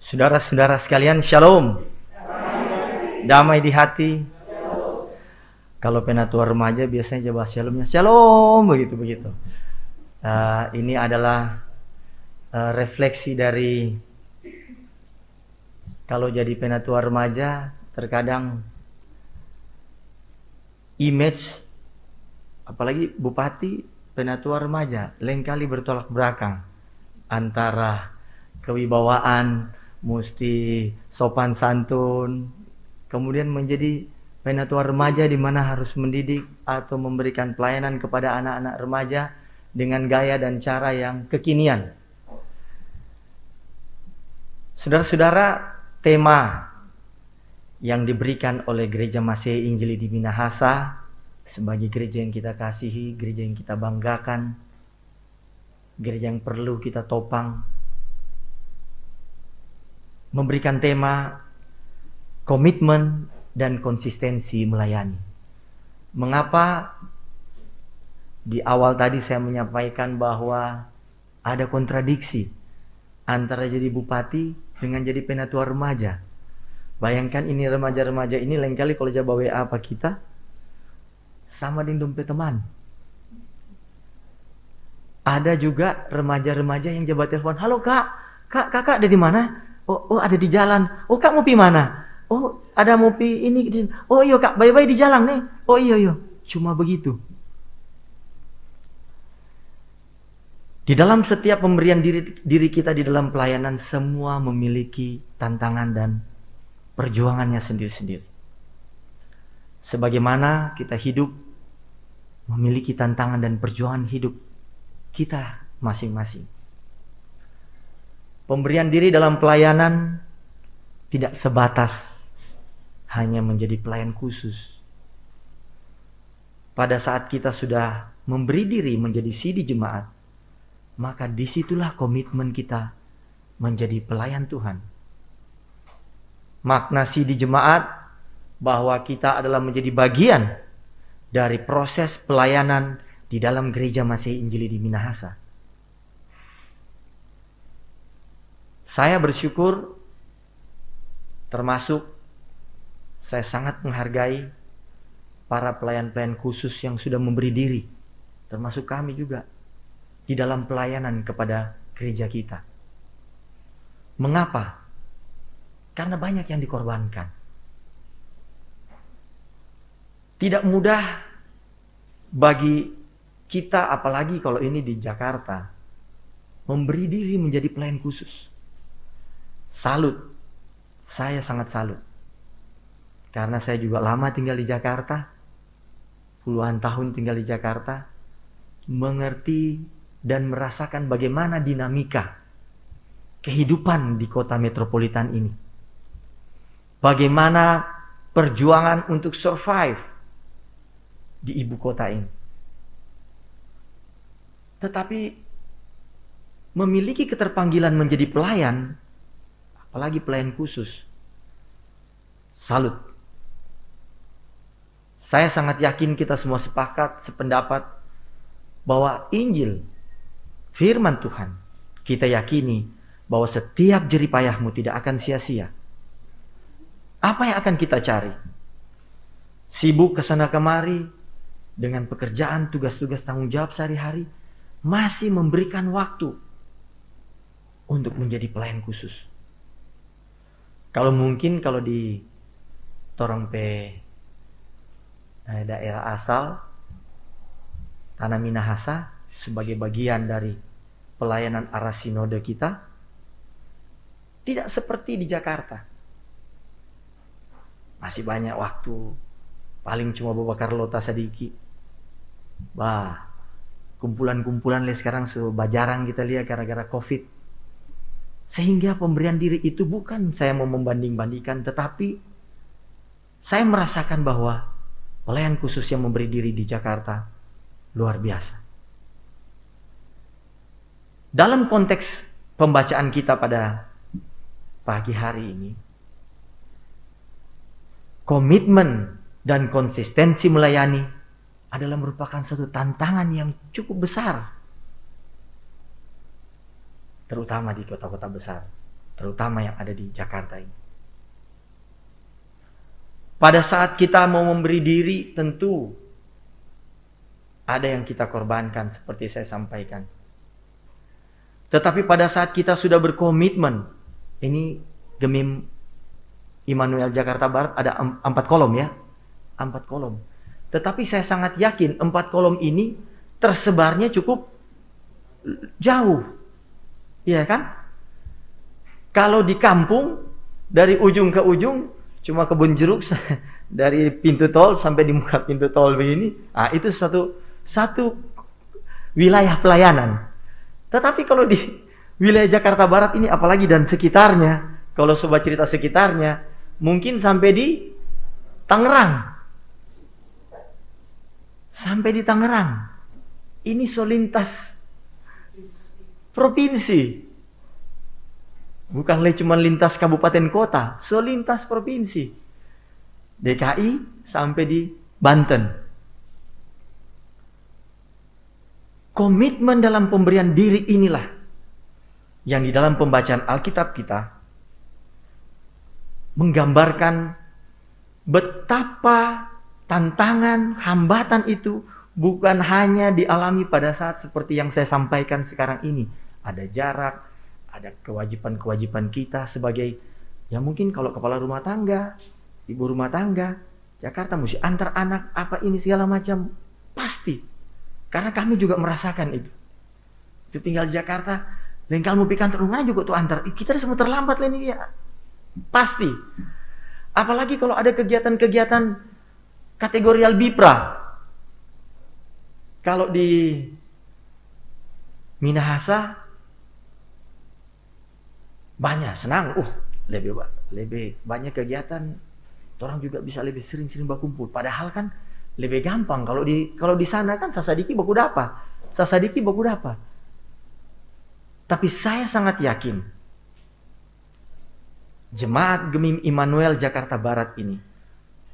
Saudara-saudara sekalian, shalom. Damai di hati. Kalau penatua remaja biasanya jawab shalomnya shalom, begitu. Ini adalah refleksi dari kalau jadi penatua remaja, terkadang image, apalagi bupati penatua remaja, lain kali bertolak belakang antara kewibawaan, mesti sopan santun, kemudian menjadi penatua remaja di mana harus mendidik atau memberikan pelayanan kepada anak-anak remaja dengan gaya dan cara yang kekinian. Saudara-saudara, tema yang diberikan oleh Gereja Masehi Injili di Minahasa sebagai gereja yang kita kasihi, gereja yang kita banggakan, gereja yang perlu kita topang, memberikan tema komitmen dan konsistensi melayani. Mengapa di awal tadi saya menyampaikan bahwa ada kontradiksi antara jadi bupati dengan jadi penatua remaja. Bayangkan ini remaja-remaja ini lain kali kalau jawab WA apa kita sama dengan dompet teman. Ada juga remaja-remaja yang jawab telepon, "Halo kakak ada di mana? Oh ada di jalan. Oh kak mau pi mana? Oh ada mau pi ini. Oh iya kak, bye-bye di jalan nih. Oh iya. Cuma begitu. Di dalam setiap pemberian diri kita di dalam pelayanan, semua memiliki tantangan dan perjuangannya sendiri-sendiri. Sebagaimana kita hidup memiliki tantangan dan perjuangan hidup kita masing-masing. Pemberian diri dalam pelayanan tidak sebatas hanya menjadi pelayan khusus. Pada saat kita sudah memberi diri menjadi sidi jemaat, maka disitulah komitmen kita menjadi pelayan Tuhan. Makna sidi jemaat bahwa kita adalah menjadi bagian dari proses pelayanan di dalam Gereja Masehi Injili di Minahasa. Saya bersyukur, termasuk saya sangat menghargai para pelayan-pelayan khusus yang sudah memberi diri, termasuk kami juga, di dalam pelayanan kepada gereja kita. Mengapa? Karena banyak yang dikorbankan. Tidak mudah bagi kita, apalagi kalau ini di Jakarta, memberi diri menjadi pelayan khusus. Salut, saya sangat salut. Karena saya juga lama tinggal di Jakarta, puluhan tahun tinggal di Jakarta, mengerti dan merasakan bagaimana dinamika kehidupan di kota metropolitan ini. Bagaimana perjuangan untuk survive di ibu kota ini. Tetapi memiliki keterpanggilan menjadi pelayan, apalagi pelayan khusus, salut. Saya sangat yakin kita semua sepakat, sependapat bahwa Injil, firman Tuhan, kita yakini bahwa setiap jerih payahmu tidak akan sia-sia. Apa yang akan kita cari? Sibuk kesana kemari dengan pekerjaan, tugas-tugas tanggung jawab sehari-hari, masih memberikan waktu untuk menjadi pelayan khusus. Kalau mungkin kalau di Torongpe daerah asal Tanah Minahasa sebagai bagian dari pelayanan arah sinode kita, tidak seperti di Jakarta. Masih banyak waktu, paling cuma bakar lota sedikit. Kumpulan-kumpulan sekarang sudah jarang kita lihat gara-gara COVID. Sehingga pemberian diri itu bukan saya mau membanding-bandingkan, tetapi saya merasakan bahwa pelayan khusus yang memberi diri di Jakarta luar biasa. Dalam konteks pembacaan kita pada pagi hari ini, komitmen dan konsistensi melayani adalah merupakan satu tantangan yang cukup besar, terutama di kota-kota besar. terutama yang ada di Jakarta ini. Pada saat kita mau memberi diri, tentu ada yang kita korbankan seperti saya sampaikan. Tetapi pada saat kita sudah berkomitmen, ini Gemim Immanuel Jakarta Barat ada 4 kolom ya, 4 kolom. Tetapi saya sangat yakin 4 kolom ini tersebarnya cukup jauh, iya kan? Kalau di kampung dari ujung ke ujung cuma kebun jeruk dari pintu tol sampai di muka pintu tol begini, itu satu wilayah pelayanan. Tetapi kalau di wilayah Jakarta Barat ini, apalagi dan sekitarnya, kalau sobat cerita sekitarnya, mungkin sampai di Tangerang. Sampai di Tangerang. Ini solintas provinsi. Bukan cuma lintas kabupaten kota, solintas provinsi. DKI sampai di Banten. Komitmen dalam pemberian diri inilah yang di dalam pembacaan Alkitab kita menggambarkan betapa tantangan, hambatan itu bukan hanya dialami pada saat seperti yang saya sampaikan sekarang ini. Ada jarak, ada kewajiban-kewajiban kita sebagai, ya mungkin kalau kepala rumah tangga, ibu rumah tangga, Jakarta mesti antar anak, apa ini segala macam. Pasti. Karena kami juga merasakan itu. Itu tinggal di Jakarta, dan kalau mau pikan rumah juga tuh antar. Kita semua terlambat lah ini ya. Pasti. Apalagi kalau ada kegiatan-kegiatan kategorial BIPRA. Kalau di Minahasa banyak, senang. Lebih banyak kegiatan. Orang juga bisa lebih sering-sering berkumpul. Padahal kan lebih gampang. Kalau di sana kan sasadiki baku dapa. Sasadiki baku dapa. Tapi saya sangat yakin Jemaat Gemim Immanuel Jakarta Barat ini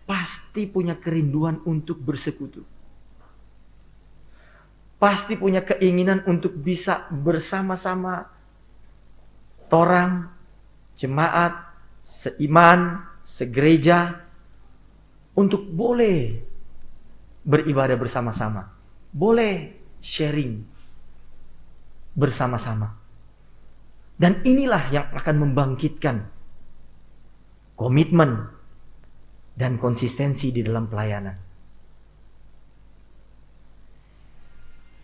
pasti punya kerinduan untuk bersekutu. Pasti punya keinginan untuk bisa bersama-sama orang, jemaat, seiman, segereja, untuk boleh beribadah bersama-sama. Boleh sharing bersama-sama. Dan inilah yang akan membangkitkan komitmen dan konsistensi di dalam pelayanan.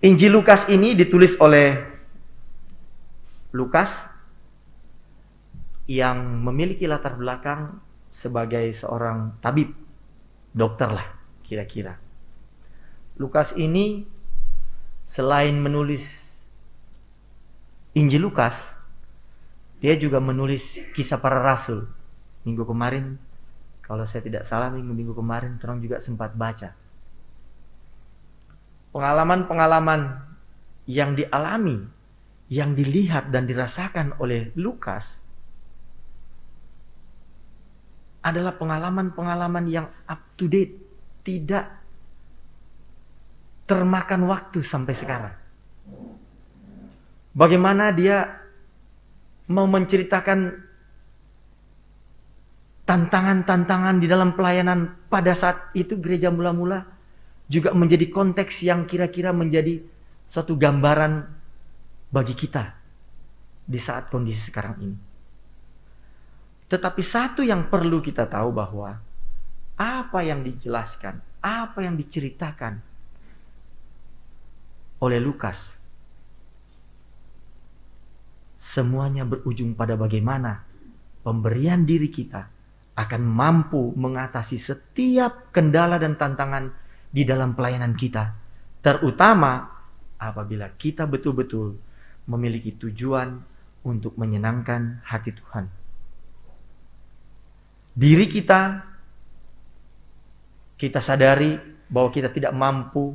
Injil Lukas ini ditulis oleh Lukas yang memiliki latar belakang sebagai seorang tabib, dokter lah kira-kira. Lukas ini selain menulis Injil Lukas, dia juga menulis Kisah Para Rasul. Minggu kemarin, kalau saya tidak salah minggu kemarin, orang juga sempat baca. Pengalaman-pengalaman yang dialami, yang dilihat dan dirasakan oleh Lukas adalah pengalaman-pengalaman yang up to date, tidak termakan waktu sampai sekarang. Bagaimana dia mau menceritakan tantangan-tantangan di dalam pelayanan pada saat itu gereja mula-mula, juga menjadi konteks yang kira-kira menjadi suatu gambaran bagi kita di saat kondisi sekarang ini. Tetapi satu yang perlu kita tahu bahwa apa yang dijelaskan, apa yang diceritakan oleh Lukas, semuanya berujung pada bagaimana pemberian diri kita akan mampu mengatasi setiap kendala dan tantangan di dalam pelayanan kita. Terutama apabila kita betul-betul memiliki tujuan untuk menyenangkan hati Tuhan. Diri kita sadari bahwa kita tidak mampu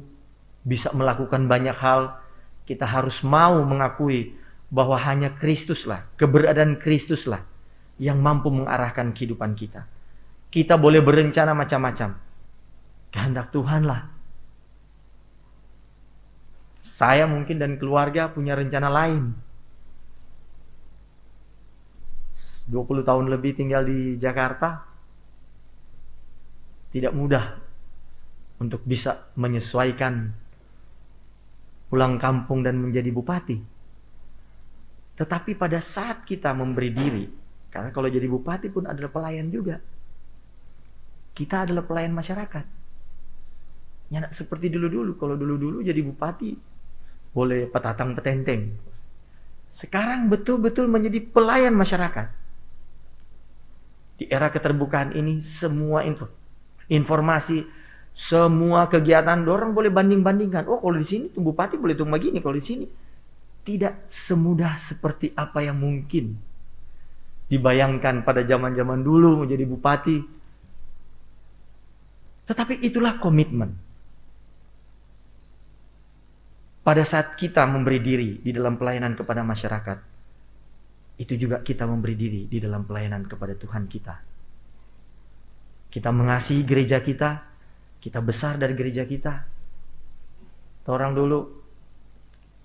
bisa melakukan banyak hal. Kita harus mau mengakui bahwa hanya Kristuslah, keberadaan Kristuslah yang mampu mengarahkan kehidupan kita. Kita boleh berencana macam-macam. Kehendak Tuhanlah. Saya mungkin dan keluarga punya rencana lain. 20 tahun lebih tinggal di Jakarta, tidak mudah untuk bisa menyesuaikan pulang kampung dan menjadi bupati. Tetapi pada saat kita memberi diri, karena kalau jadi bupati pun adalah pelayan juga, kita adalah pelayan masyarakat. Ya, seperti dulu-dulu, kalau dulu-dulu jadi bupati boleh petatang petenteng. Sekarang betul-betul menjadi pelayan masyarakat. Di era keterbukaan ini, semua informasi, semua kegiatan orang boleh banding-bandingkan. Oh, kalau di sini tuh bupati boleh tuh begini, kalau di sini tidak semudah seperti apa yang mungkin dibayangkan pada zaman-zaman dulu menjadi bupati. Tetapi itulah komitmen. Pada saat kita memberi diri di dalam pelayanan kepada masyarakat, itu juga kita memberi diri di dalam pelayanan kepada Tuhan kita. Kita mengasihi gereja kita besar dari gereja kita. Orang dulu,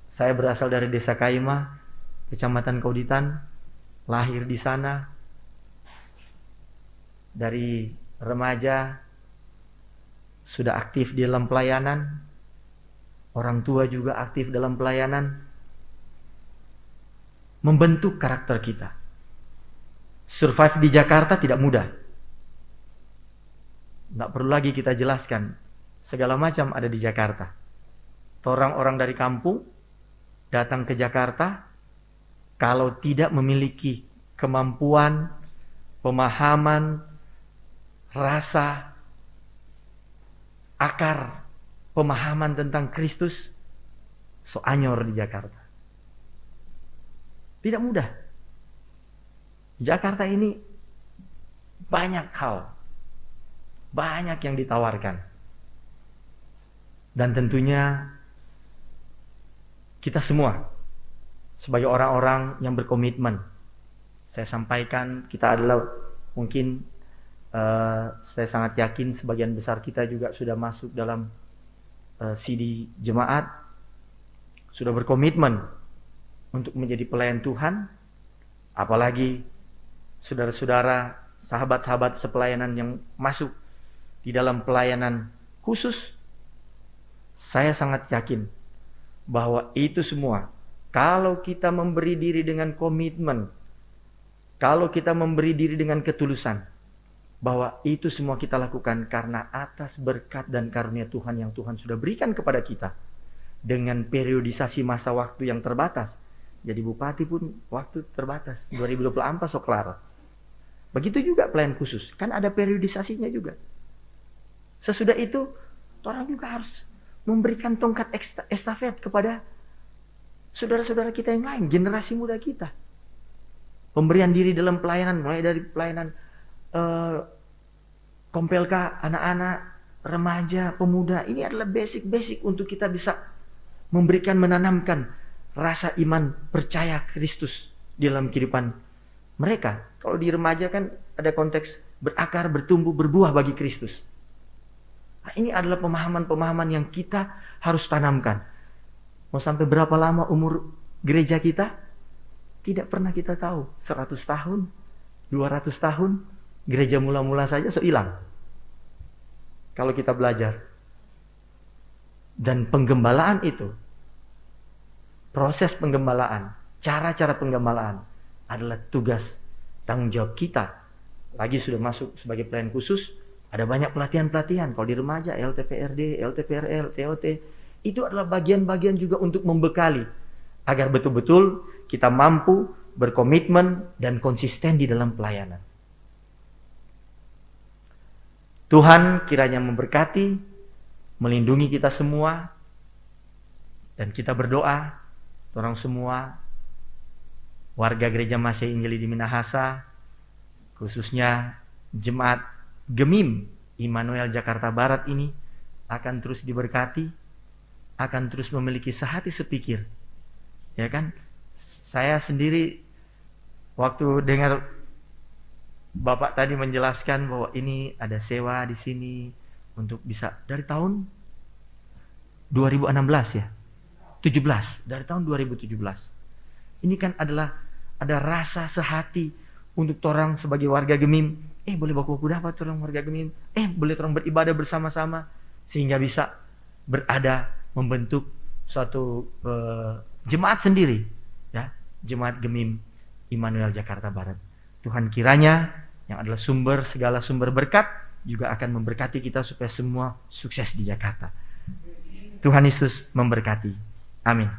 saya berasal dari Desa Kaima, Kecamatan Kauditan, lahir di sana. Dari remaja sudah aktif di dalam pelayanan. Orang tua juga aktif dalam pelayanan. Membentuk karakter kita. Survive di Jakarta tidak mudah. Tidak perlu lagi kita jelaskan. Segala macam ada di Jakarta. Orang-orang dari kampung datang ke Jakarta, kalau tidak memiliki kemampuan, pemahaman, rasa, akar, pemahaman tentang Kristus, so anyor di Jakarta. Tidak mudah. Jakarta ini banyak hal, banyak yang ditawarkan. Dan tentunya kita semua sebagai orang-orang yang berkomitmen, saya sampaikan kita adalah mungkin saya sangat yakin sebagian besar kita juga sudah masuk dalam CD jemaat, sudah berkomitmen untuk menjadi pelayan Tuhan. Apalagi saudara-saudara, sahabat-sahabat sepelayanan yang masuk di dalam pelayanan khusus, saya sangat yakin bahwa itu semua, kalau kita memberi diri dengan komitmen, kalau kita memberi diri dengan ketulusan, bahwa itu semua kita lakukan karena atas berkat dan karunia Tuhan yang Tuhan sudah berikan kepada kita. Dengan periodisasi masa waktu yang terbatas. Jadi bupati pun waktu terbatas, 2024 so kelar. Begitu juga pelayan khusus, kan ada periodisasinya juga. Sesudah itu, orang juga harus memberikan tongkat estafet kepada saudara-saudara kita yang lain, generasi muda kita. Pemberian diri dalam pelayanan, mulai dari pelayanan Kompelka, anak-anak, remaja, pemuda, ini adalah basic-basic untuk kita bisa memberikan, menanamkan rasa iman percaya Kristus di dalam kehidupan mereka. Kalau di remaja kan ada konteks berakar, bertumbuh, berbuah bagi Kristus. Nah, ini adalah pemahaman-pemahaman yang kita harus tanamkan. Mau sampai berapa lama umur gereja kita? Tidak pernah kita tahu. 100 tahun, 200 tahun, gereja mula-mula saja so hilang. Kalau kita belajar. Dan penggembalaan itu, proses penggembalaan, cara-cara penggembalaan adalah tugas tanggung jawab kita. Lagi sudah masuk sebagai pelayan khusus, ada banyak pelatihan-pelatihan. Kalau di remaja, LTPRD, LTPRL, TOT, itu adalah bagian-bagian juga untuk membekali agar betul-betul kita mampu berkomitmen dan konsisten di dalam pelayanan. Tuhan kiranya memberkati, melindungi kita semua, dan kita berdoa, orang semua, warga Gereja Masih Injili di Minahasa, khususnya Jemaat Gemim Immanuel Jakarta Barat ini, akan terus diberkati, akan terus memiliki sehati sepikir. Ya kan? Saya sendiri, waktu dengar Bapak tadi menjelaskan bahwa ini ada sewa di sini untuk bisa dari tahun 2016 ya, 17 dari tahun 2017. Ini kan adalah ada rasa sehati untuk orang sebagai warga Gemim, boleh baku-baku dapat orang warga Gemim, boleh orang beribadah bersama-sama, sehingga bisa berada membentuk suatu jemaat sendiri, ya, jemaat Gemim Immanuel Jakarta Barat. Tuhan kiranya yang adalah sumber segala sumber berkat juga akan memberkati kita supaya semua sukses di Jakarta. Tuhan Yesus memberkati. Amin.